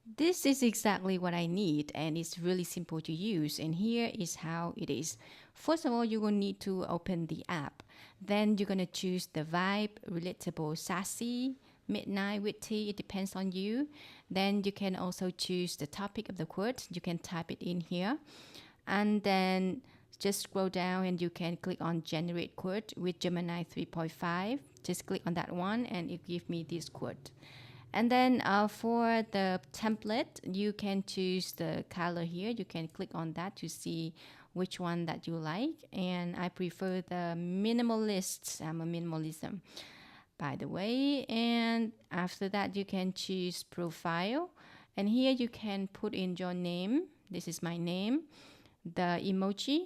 This is exactly what I need, and it's really simple to use. And here is how it is. First of all, you will need to open the app. Then you're gonna choose the vibe, relatable, sassy, midnight, witty. It depends on you. Then you can also choose the topic of the quote. You can type it in here, and then just scroll down and you can click on generate quote with Gemini 3.5. Just click on that one and it gives me this quote. And then for the template, you can choose the color here. You can click on that to see which one that you like. And I prefer the minimalist. I'm a minimalism, by the way. And after that, you can choose profile. And here you can put in your name. This is my name. The emoji,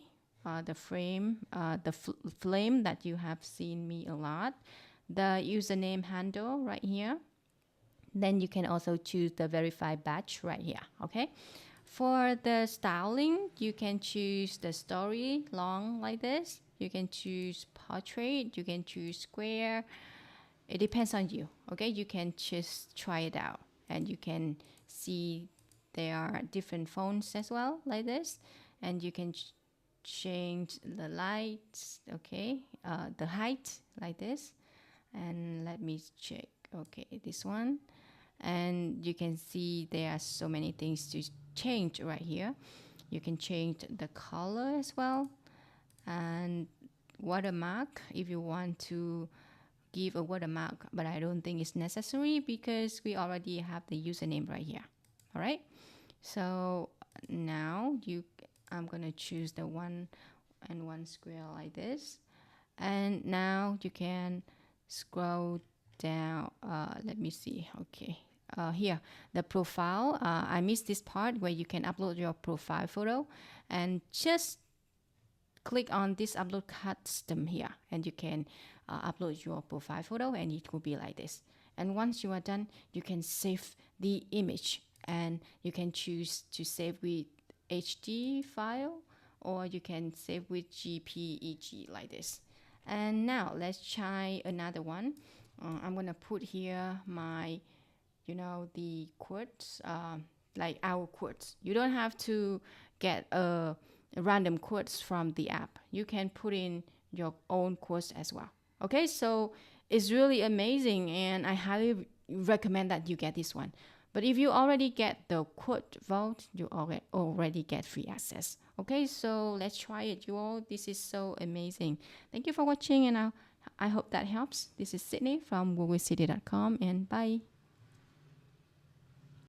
the frame, the flame that you have seen me a lot. The username handle right here. Then you can also choose the verified batch right here. Okay. For the styling, you can choose the story long like this. You can choose portrait. You can choose square. It depends on you. Okay. You can just try it out and you can see there are different phones as well like this. And you can change the lights. Okay. The height like this. And let me check. Okay. This one, and you can see there are so many things to change right here. You can change the color as well, and watermark if you want to give a watermark, but I don't think it's necessary because we already have the username right here. All right, so now I'm gonna choose the one and one square like this, and now you can scroll down. Let me see. Okay, here the profile. I missed this part where you can upload your profile photo, and just click on this upload custom here, and you can upload your profile photo, and it will be like this. And once you are done, you can save the image, and you can choose to save with HD file, or you can save with JPEG like this. And now let's try another one. I'm gonna put here my, the quotes, like our quotes. You don't have to get a random quotes from the app. You can put in your own quotes as well. Okay, so it's really amazing, and I highly recommend that you get this one. But if you already get the quote vault, you already get free access. Okay, so let's try it, you all. This is so amazing. Thank you for watching, and I hope that helps. This is Sydney from woowicity.com, and bye.